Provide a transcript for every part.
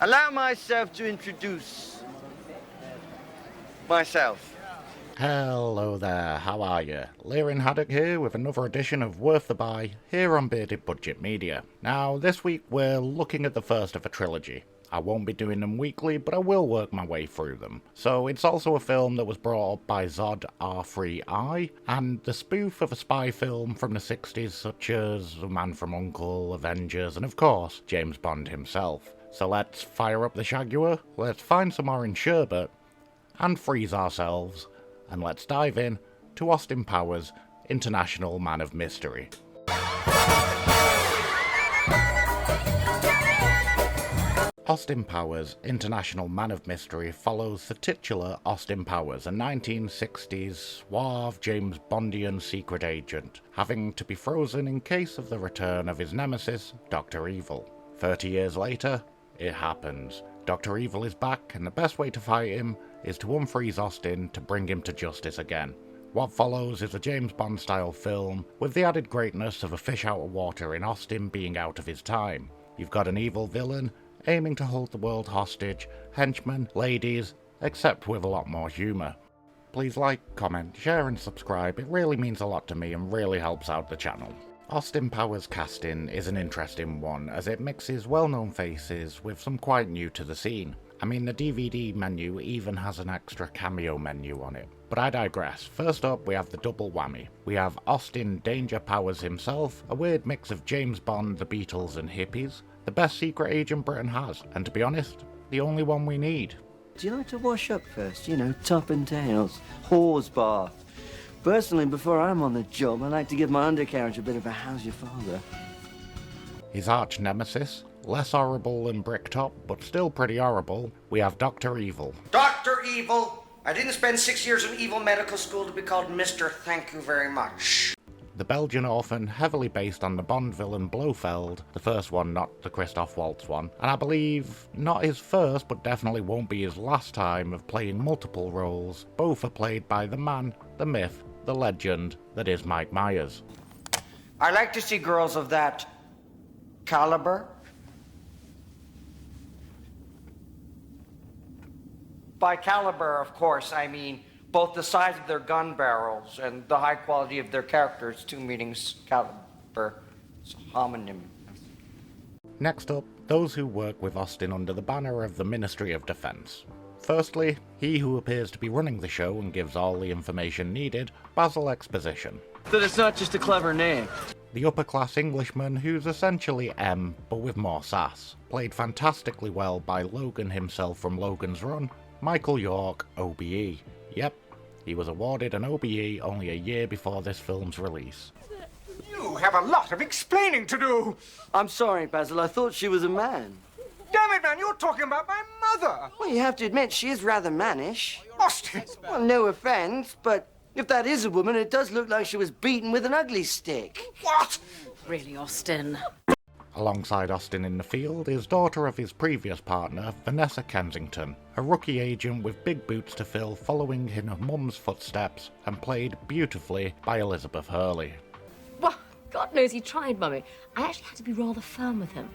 Allow myself to introduce myself. Hello there, how are you? Lyrin Haddock here with another edition of Worth the Buy here on Bearded Budget Media. Now, this week we're looking at the first of a trilogy. I won't be doing them weekly, but I will work my way through them. So it's also a film that was brought up by Zod R3I, and the spoof of a spy film from the 60s such as The Man from U.N.C.L.E., Avengers, and of course, James Bond himself. So let's fire up the Shaguar, let's find some orange sherbet, and freeze ourselves, and let's dive in to Austin Powers' International Man of Mystery. Austin Powers' International Man of Mystery follows the titular Austin Powers, a 1960s suave James Bondian secret agent, having to be frozen in case of the return of his nemesis, Dr. Evil. 30 years later, it happens. Dr. Evil is back, and the best way to fight him is to unfreeze Austin to bring him to justice again. What follows is a James Bond-style film, with the added greatness of a fish out of water in Austin being out of his time. You've got an evil villain, aiming to hold the world hostage, henchmen, ladies, except with a lot more humour. Please like, comment, share and subscribe, it really means a lot to me and really helps out the channel. Austin Powers' casting is an interesting one, as it mixes well-known faces with some quite new to the scene. I mean, the DVD menu even has an extra cameo menu on it. But I digress. First up, we have the double whammy. We have Austin Danger Powers himself, a weird mix of James Bond, the Beatles and hippies, the best secret agent Britain has, and to be honest, the only one we need. Do you like to wash up first? You know, top and tails, hose bath. Personally, before I'm on the job, I like to give my undercarriage a bit of a how's your father. His arch nemesis, less horrible than Bricktop, but still pretty horrible, we have Dr. Evil. Dr. Evil! I didn't spend 6 years in evil medical school to be called Mr. Thank You Very Much. The Belgian orphan, heavily based on the Bond villain Blofeld, the first one, not the Christoph Waltz one, and I believe not his first, but definitely won't be his last time of playing multiple roles. Both are played by the man, the myth, the legend that is Mike Myers. I like to see girls of that caliber. By caliber, of course, I mean both the size of their gun barrels and the high quality of their characters. Two meanings, caliber, it's a homonym. Next up, those who work with Austin under the banner of the Ministry of Defense. Firstly, he who appears to be running the show and gives all the information needed, Basil Exposition. That it's not just a clever name. The upper-class Englishman who's essentially M, but with more sass. Played fantastically well by Logan himself from Logan's Run, Michael York, OBE. Yep, he was awarded an OBE only a year before this film's release. You have a lot of explaining to do. I'm sorry, Basil, I thought she was a man. Damn it, man, you're talking about my mother. Well, you have to admit, she is rather mannish. Austin. Well, no offense, but if that is a woman, it does look like she was beaten with an ugly stick. What? Really, Austin? Alongside Austin in the field is daughter of his previous partner, Vanessa Kensington, a rookie agent with big boots to fill following in her mum's footsteps and played beautifully by Elizabeth Hurley. Well, God knows he tried, Mummy. I actually had to be rather firm with him.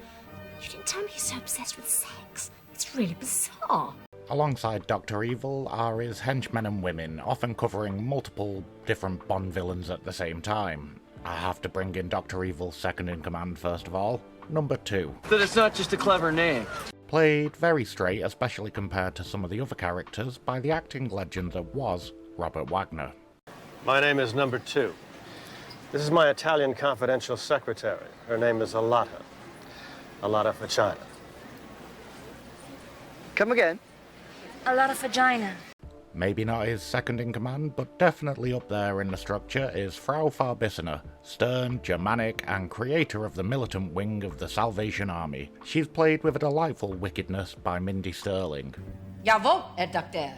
You didn't tell me he's so obsessed with sex. It's really bizarre. Alongside Dr. Evil are his henchmen and women, often covering multiple different Bond villains at the same time. I have to bring in Dr. Evil's second-in-command first of all, number 2. That it's not just a clever name. Played very straight, especially compared to some of the other characters, by the acting legend that was Robert Wagner. My name is number 2. This is my Italian confidential secretary. Her name is Alata. Alata Vagina. Come again? A lot of vagina. Maybe not his second-in-command, but definitely up there in the structure is Frau Farbissina, stern, Germanic, and creator of the militant wing of the Salvation Army. She's played with a delightful wickedness by Mindy Sterling. Jawohl, Herr Doctor.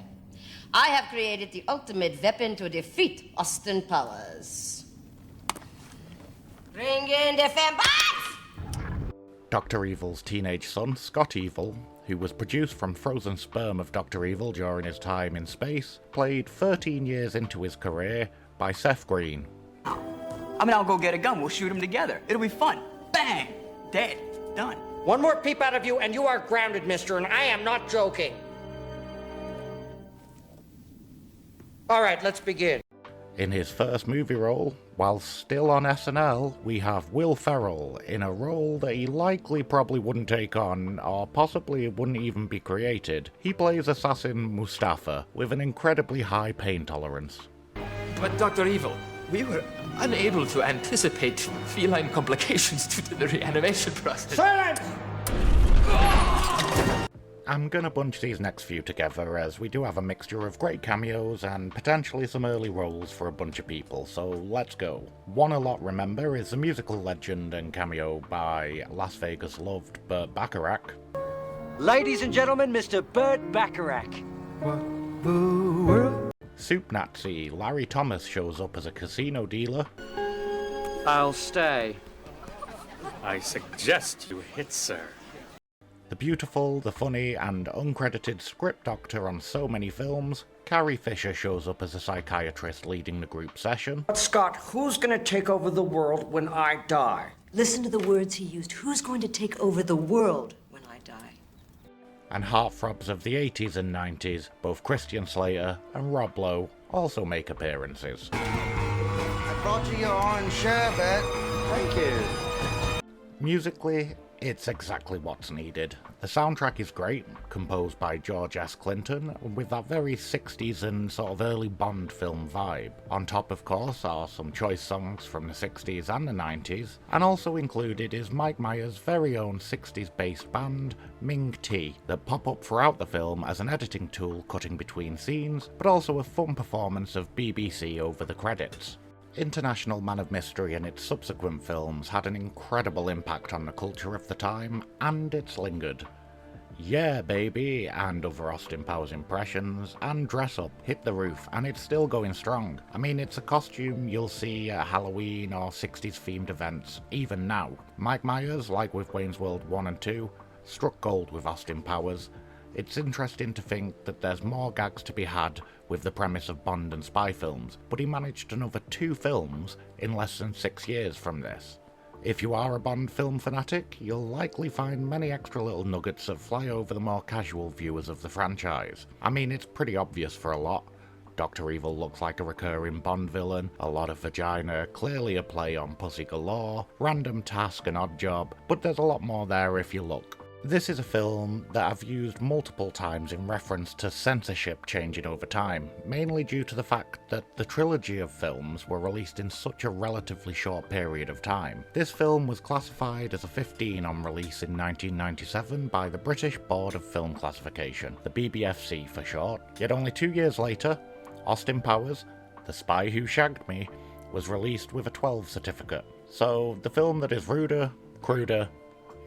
I have created the ultimate weapon to defeat Austin Powers. Bring in the fembots! Dr. Evil's teenage son, Scott Evil, who was produced from frozen sperm of Dr. Evil during his time in space, played 13 years into his career by Seth Green. I mean, I'll go get a gun. We'll shoot them together. It'll be fun. Bang! Dead. Done. One more peep out of you, and you are grounded, mister, and I am not joking. All right, let's begin. In his first movie role, while still on SNL, we have Will Ferrell in a role that he likely probably wouldn't take on, or possibly wouldn't even be created. He plays assassin Mustafa, with an incredibly high pain tolerance. But Dr. Evil, we were unable to anticipate feline complications due to the reanimation process. Silence! I'm gonna bunch these next few together, as we do have a mixture of great cameos and potentially some early roles for a bunch of people, so let's go. One a lot remember is the musical legend and cameo by Las Vegas loved Burt Bacharach. Ladies and gentlemen, Mr. Burt Bacharach. Soup Nazi Larry Thomas shows up as a casino dealer. I'll stay. I suggest you hit, sir. The beautiful, the funny, and uncredited script doctor on so many films, Carrie Fisher shows up as a psychiatrist leading the group session. Scott, who's gonna take over the world when I die? Listen to the words he used. Who's going to take over the world when I die? And heartthrobs of the 80s and 90s, both Christian Slater and Rob Lowe, also make appearances. I brought you your orange sherbet. Thank you. Musically, it's exactly what's needed. The soundtrack is great, composed by George S. Clinton, with that very 60s and sort of early Bond film vibe. On top, of course, are some choice songs from the 60s and the 90s, and also included is Mike Myers' very own 60s-based band, Ming T, that pop up throughout the film as an editing tool cutting between scenes, but also a fun performance of BBC over the credits. International Man of Mystery and its subsequent films had an incredible impact on the culture of the time, and it's lingered. Yeah Baby, and other Austin Powers impressions, and Dress Up hit the roof, and it's still going strong. I mean, it's a costume you'll see at Halloween or 60s themed events, even now. Mike Myers, like with Wayne's World 1 and 2, struck gold with Austin Powers. It's interesting to think that there's more gags to be had with the premise of Bond and spy films, but he managed another 2 films in less than 6 years from this. If you are a Bond film fanatic, you'll likely find many extra little nuggets that fly over the more casual viewers of the franchise. I mean, it's pretty obvious for a lot. Dr. Evil looks like a recurring Bond villain, a lot of vagina, clearly a play on Pussy Galore, Random Task and Odd Job, but there's a lot more there if you look. This is a film that I've used multiple times in reference to censorship changing over time, mainly due to the fact that the trilogy of films were released in such a relatively short period of time. This film was classified as a 15 on release in 1997 by the British Board of Film Classification, the BBFC for short, yet only 2 years later, Austin Powers, The Spy Who Shagged Me, was released with a 12 certificate. So the film that is ruder, cruder,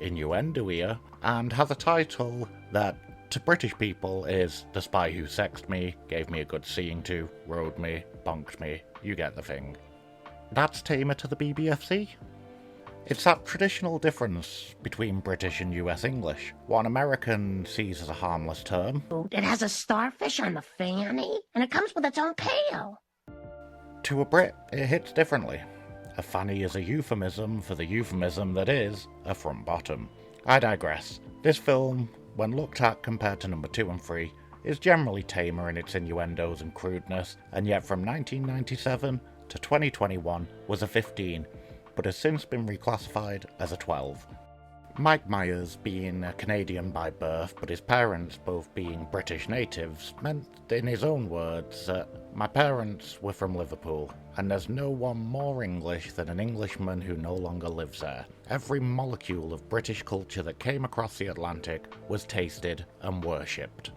innuendo-ier, and has a title that to British people is The Spy Who Sexed Me, Gave Me a Good Seeing To, Rode Me, Bonked Me, you get the thing. That's tamer to the BBFC. It's that traditional difference between British and US English. What an American sees as a harmless term. It has a starfish on the fanny, and it comes with its own pail. To a Brit, it hits differently. A fanny is a euphemism for the euphemism that is a front bottom. I digress. This film, when looked at compared to number 2 and 3, is generally tamer in its innuendos and crudeness, and yet from 1997 to 2021 was a 15, but has since been reclassified as a 12. Mike Myers, being a Canadian by birth, but his parents both being British natives, meant, in his own words, that my parents were from Liverpool, and there's no one more English than an Englishman who no longer lives there. Every molecule of British culture that came across the Atlantic was tasted and worshipped.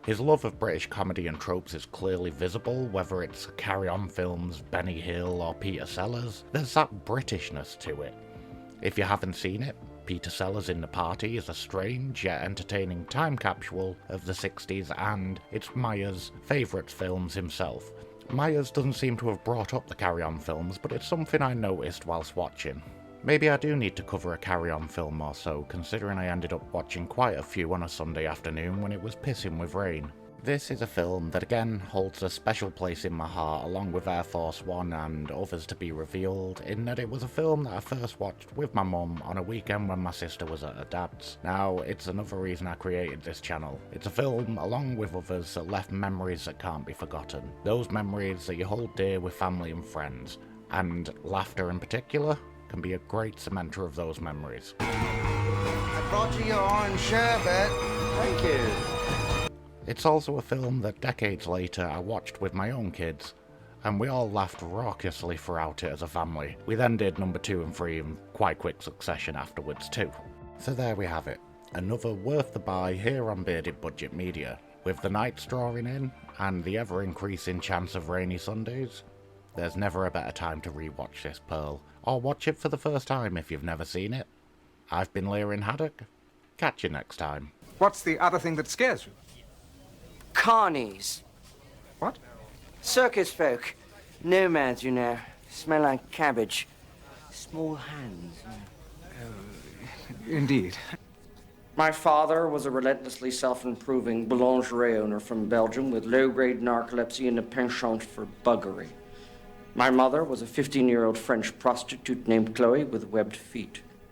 His love of British comedy and tropes is clearly visible, whether it's Carry On films, Benny Hill or Peter Sellers. There's that Britishness to it. If you haven't seen it, Peter Sellers in The Party is a strange yet entertaining time capsule of the 60s, and it's Myers' favourite films himself. Myers doesn't seem to have brought up the Carry On films, but it's something I noticed whilst watching. Maybe I do need to cover a Carry On film or so, considering I ended up watching quite a few on a Sunday afternoon when it was pissing with rain. This is a film that again holds a special place in my heart, along with Air Force One and others to be revealed, in that it was a film that I first watched with my mum on a weekend when my sister was at her dad's. Now, it's another reason I created this channel. It's a film, along with others, that left memories that can't be forgotten. Those memories that you hold dear with family and friends, and laughter in particular can be a great cementer of those memories. I brought you your orange sherbet. Thank you. It's also a film that decades later I watched with my own kids, and we all laughed raucously throughout it as a family. We then did number 2 and 3 in quite quick succession afterwards too. So there we have it, another worth the buy here on Bearded Budget Media. With the nights drawing in, and the ever-increasing chance of rainy Sundays, there's never a better time to rewatch this pearl, or watch it for the first time if you've never seen it. I've been Learin Haddock. Catch you next time. What's the other thing that scares you? Carnies. What? Circus folk. Nomads, you know. Smell like cabbage. Small hands. Indeed. My father was a relentlessly self-improving boulangerie owner from Belgium with low-grade narcolepsy and a penchant for buggery. My mother was a 15-year-old French prostitute named Chloe with webbed feet.